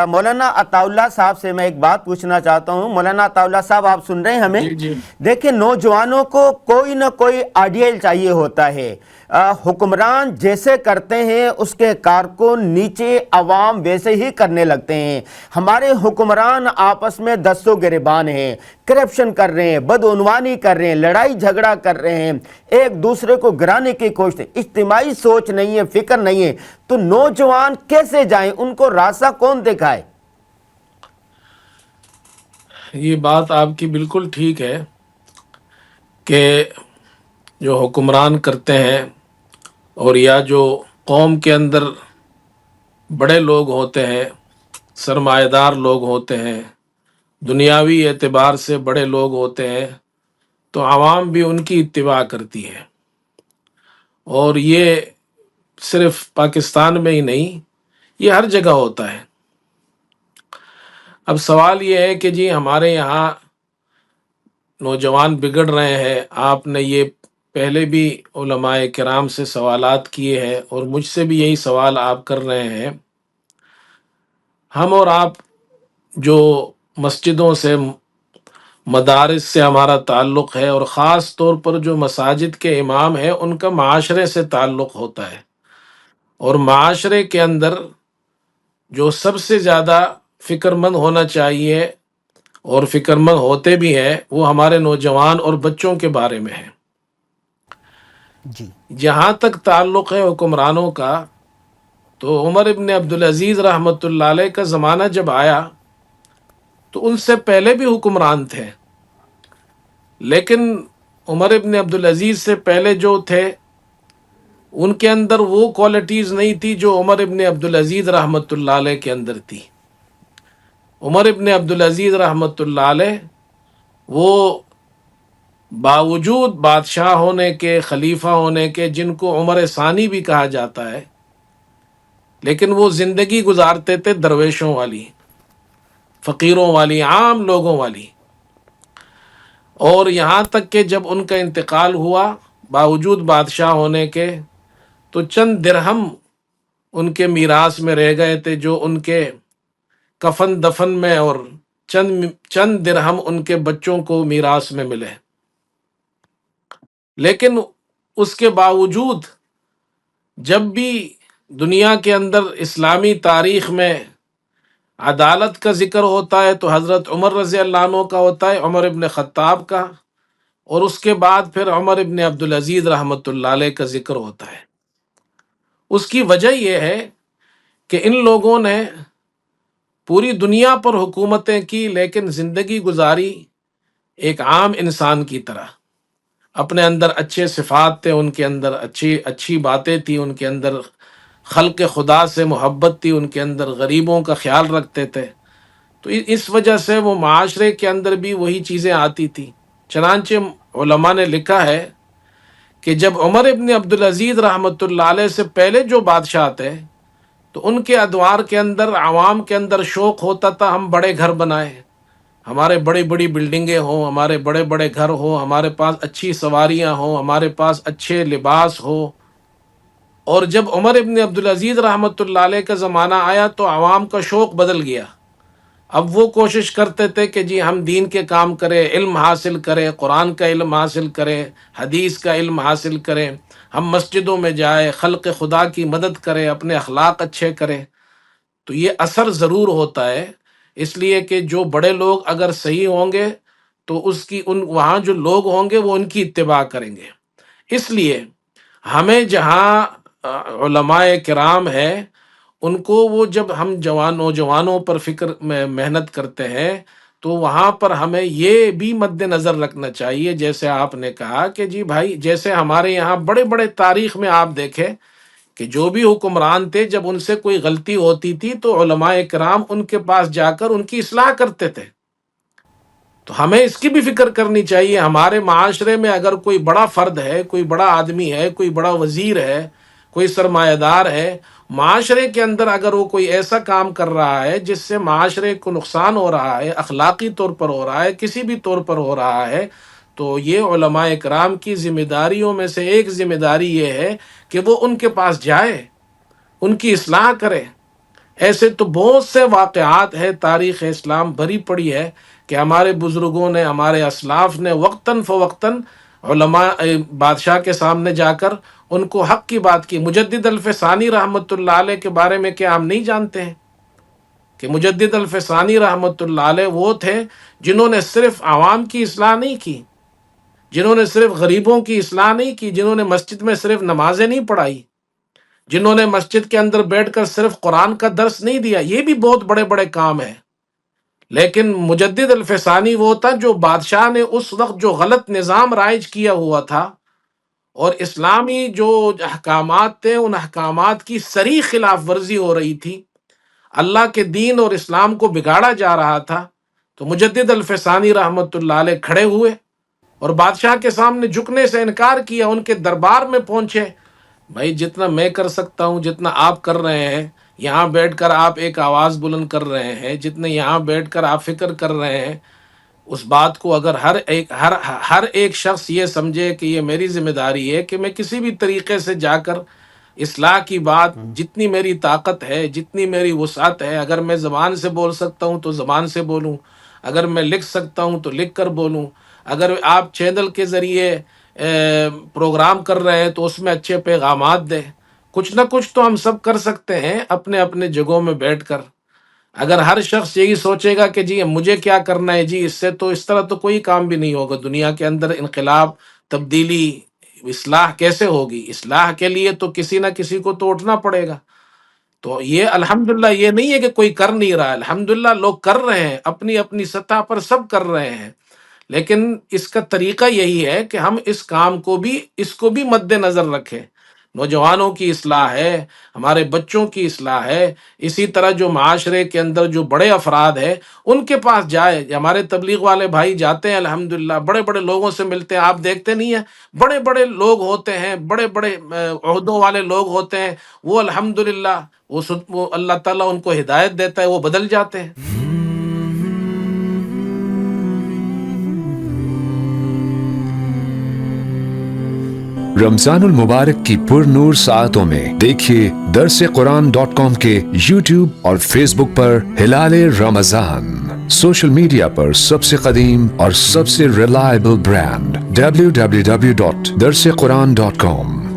مولانا عطا اللہ صاحب سے میں ایک بات پوچھنا چاہتا ہوں. مولانا عطا اللہ صاحب آپ سن رہے ہیں ہمیں؟ جی جی دیکھیں نوجوانوں کو کوئی نہ کوئی آئیڈیل چاہیے ہوتا ہے. حکمران جیسے کرتے ہیں اس کے کارکن نیچے عوام ویسے ہی کرنے لگتے ہیں. ہمارے حکمران آپس میں دستوں گریبان ہیں، کرپشن کر رہے ہیں، بدعنوانی کر رہے ہیں، لڑائی جھگڑا کر رہے ہیں، ایک دوسرے کو گرانے کی کوشش. اجتماعی سوچ نہیں ہے، فکر نہیں ہے. تو نوجوان کیسے جائیں؟ ان کو راستہ کون دکھائے؟ یہ بات آپ کی بالکل ٹھیک ہے کہ جو حکمران کرتے ہیں اور یا جو قوم کے اندر بڑے لوگ ہوتے ہیں، سرمایہ دار لوگ ہوتے ہیں، دنیاوی اعتبار سے بڑے لوگ ہوتے ہیں، تو عوام بھی ان کی اتباع کرتی ہے. اور یہ صرف پاکستان میں ہی نہیں، یہ ہر جگہ ہوتا ہے. اب سوال یہ ہے کہ جی ہمارے یہاں نوجوان بگڑ رہے ہیں. آپ نے یہ پہلے بھی علماء کرام سے سوالات کیے ہیں اور مجھ سے بھی یہی سوال آپ کر رہے ہیں. ہم اور آپ جو مسجدوں سے، مدارس سے ہمارا تعلق ہے، اور خاص طور پر جو مساجد کے امام ہیں ان کا معاشرے سے تعلق ہوتا ہے. اور معاشرے کے اندر جو سب سے زیادہ فکر مند ہونا چاہیے اور فکر مند ہوتے بھی ہیں، وہ ہمارے نوجوان اور بچوں کے بارے میں ہے. جی جہاں تک تعلق ہے حکمرانوں کا، تو عمر ابن عبدالعزیز رحمۃ اللہ علیہ کا زمانہ جب آیا تو ان سے پہلے بھی حکمران تھے، لیکن عمر ابن عبدالعزیز سے پہلے جو تھے ان کے اندر وہ کوالٹیز نہیں تھی جو عمر ابن عبدالعزیز رحمۃ اللہ علیہ کے اندر تھی. عمر ابن عبدالعزیز رحمۃ اللہ علیہ وہ باوجود بادشاہ ہونے کے، خلیفہ ہونے کے، جن کو عمر ثانی بھی کہا جاتا ہے، لیکن وہ زندگی گزارتے تھے درویشوں والی، فقیروں والی، عام لوگوں والی. اور یہاں تک کہ جب ان کا انتقال ہوا باوجود بادشاہ ہونے کے، تو چند درہم ان کے میراث میں رہ گئے تھے، جو ان کے کفن دفن میں، اور چند درہم ان کے بچوں کو میراث میں ملے. لیکن اس کے باوجود جب بھی دنیا کے اندر اسلامی تاریخ میں عدالت کا ذکر ہوتا ہے تو حضرت عمر رضی اللہ عنہ کا ہوتا ہے، عمر ابن خطاب کا، اور اس کے بعد پھر عمر ابن عبدالعزیز رحمۃ اللہ علیہ کا ذکر ہوتا ہے. اس کی وجہ یہ ہے کہ ان لوگوں نے پوری دنیا پر حکومتیں کی، لیکن زندگی گزاری ایک عام انسان کی طرح. اپنے اندر اچھے صفات تھے، ان کے اندر اچھی باتیں تھیں، ان کے اندر خلق خدا سے محبت تھی، ان کے اندر غریبوں کا خیال رکھتے تھے. تو اس وجہ سے وہ معاشرے کے اندر بھی وہی چیزیں آتی تھی. چنانچہ علماء نے لکھا ہے کہ جب عمر ابن عبدالعزیز رحمۃ اللہ علیہ سے پہلے جو بادشاہ تھے، تو ان کے ادوار کے اندر عوام کے اندر شوق ہوتا تھا ہم بڑے گھر بنائیں، ہمارے بڑی بڑی بلڈنگیں ہوں، ہمارے بڑے بڑے گھر ہوں، ہمارے پاس اچھی سواریاں ہوں، ہمارے پاس اچھے لباس ہو. اور جب عمر ابن عبدالعزیز رحمۃ اللہ علیہ کا زمانہ آیا تو عوام کا شوق بدل گیا. اب وہ کوشش کرتے تھے کہ جی ہم دین کے کام کریں، علم حاصل کریں، قرآن کا علم حاصل کریں، حدیث کا علم حاصل کریں، ہم مسجدوں میں جائیں، خلق خدا کی مدد کریں، اپنے اخلاق اچھے کریں. تو یہ اثر ضرور ہوتا ہے، اس لیے کہ جو بڑے لوگ اگر صحیح ہوں گے تو وہاں جو لوگ ہوں گے وہ ان کی اتباع کریں گے. اس لیے ہمیں جہاں علماء کرام ہیں، ان کو وہ جب ہم نوجوانوں پر فکر میں محنت کرتے ہیں تو وہاں پر ہمیں یہ بھی مد نظر رکھنا چاہیے، جیسے آپ نے کہا کہ جی بھائی، جیسے ہمارے یہاں بڑے بڑے تاریخ میں آپ دیکھیں کہ جو بھی حکمران تھے جب ان سے کوئی غلطی ہوتی تھی تو علماء کرام ان کے پاس جا کر ان کی اصلاح کرتے تھے. تو ہمیں اس کی بھی فکر کرنی چاہیے. ہمارے معاشرے میں اگر کوئی بڑا فرد ہے، کوئی بڑا آدمی ہے، کوئی بڑا وزیر ہے، کوئی سرمایہ دار ہے، معاشرے کے اندر اگر وہ کوئی ایسا کام کر رہا ہے جس سے معاشرے کو نقصان ہو رہا ہے، اخلاقی طور پر ہو رہا ہے، کسی بھی طور پر ہو رہا ہے، تو یہ علماء کرام کی ذمہ داریوں میں سے ایک ذمہ داری یہ ہے کہ وہ ان کے پاس جائے، ان کی اصلاح کرے. ایسے تو بہت سے واقعات ہیں، تاریخ اسلام بھری پڑی ہے کہ ہمارے بزرگوں نے، ہمارے اسلاف نے وقتاً فوقتاً علماء بادشاہ کے سامنے جا کر ان کو حق کی بات کی۔ مجدد الفسانی رحمۃ اللہ علیہ کے بارے میں کیا ہم نہیں جانتے ہیں کہ مجدد الفسانی رحمۃ اللہ علیہ وہ تھے جنہوں نے صرف عوام کی اصلاح نہیں کی، جنہوں نے صرف غریبوں کی اصلاح نہیں کی، جنہوں نے مسجد میں صرف نمازیں نہیں پڑھائی، جنہوں نے مسجد کے اندر بیٹھ کر صرف قرآن کا درس نہیں دیا، یہ بھی بہت بڑے بڑے کام ہیں۔ لیکن مجدد الفسانی وہ تھا جو بادشاہ نے اس وقت جو غلط نظام رائج کیا ہوا تھا اور اسلامی جو احکامات تھے، ان احکامات کی صریح خلاف ورزی ہو رہی تھی، اللہ کے دین اور اسلام کو بگاڑا جا رہا تھا، تو مجدد الفسانی رحمۃ اللہ علیہ کھڑے ہوئے اور بادشاہ کے سامنے جھکنے سے انکار کیا، ان کے دربار میں پہنچے۔ بھائی جتنا میں کر سکتا ہوں، جتنا آپ کر رہے ہیں، یہاں بیٹھ کر آپ ایک آواز بلند کر رہے ہیں، جتنے یہاں بیٹھ کر آپ فکر کر رہے ہیں، اس بات کو اگر ہر ایک شخص یہ سمجھے کہ یہ میری ذمہ داری ہے کہ میں کسی بھی طریقے سے جا کر اصلاح کی بات، جتنی میری طاقت ہے، جتنی میری وسعت ہے، اگر میں زبان سے بول سکتا ہوں تو زبان سے بولوں، اگر میں لکھ سکتا ہوں تو لکھ کر بولوں، اگر آپ چینل کے ذریعے پروگرام کر رہے ہیں تو اس میں اچھے پیغامات دیں، کچھ نہ کچھ تو ہم سب کر سکتے ہیں اپنے اپنے جگہوں میں بیٹھ کر۔ اگر ہر شخص یہی سوچے گا کہ جی مجھے کیا کرنا ہے، جی اس سے تو اس طرح تو کوئی کام بھی نہیں ہوگا دنیا کے اندر، انقلاب، تبدیلی، اصلاح کیسے ہوگی؟ اصلاح کے لیے تو کسی نہ کسی کو تو اٹھنا پڑے گا۔ تو یہ الحمدللہ یہ نہیں ہے کہ کوئی کر نہیں رہا ہے، الحمدللہ لوگ کر رہے ہیں، اپنی اپنی سطح پر سب کر رہے ہیں، لیکن اس کا طریقہ یہی ہے کہ ہم اس کام کو بھی، اس کو بھی مد نظر رکھیں۔ نوجوانوں کی اصلاح ہے، ہمارے بچوں کی اصلاح ہے، اسی طرح جو معاشرے کے اندر جو بڑے افراد ہیں ان کے پاس جائے، ہمارے تبلیغ والے بھائی جاتے ہیں الحمدللہ، بڑے بڑے لوگوں سے ملتے ہیں، آپ دیکھتے نہیں ہیں بڑے بڑے لوگ ہوتے ہیں، بڑے بڑے عہدوں والے لوگ ہوتے ہیں، وہ الحمدللہ وہ اللہ تعالیٰ ان کو ہدایت دیتا ہے، وہ بدل جاتے ہیں۔ رمضان المبارک کی پر نور ساعتوں میں دیکھیے درسقرآن.com کے یوٹیوب اور فیس بک پر ہلال رمضان، سوشل میڈیا پر سب سے قدیم اور سب سے ریلائبل برانڈ www.درسقرآن.com۔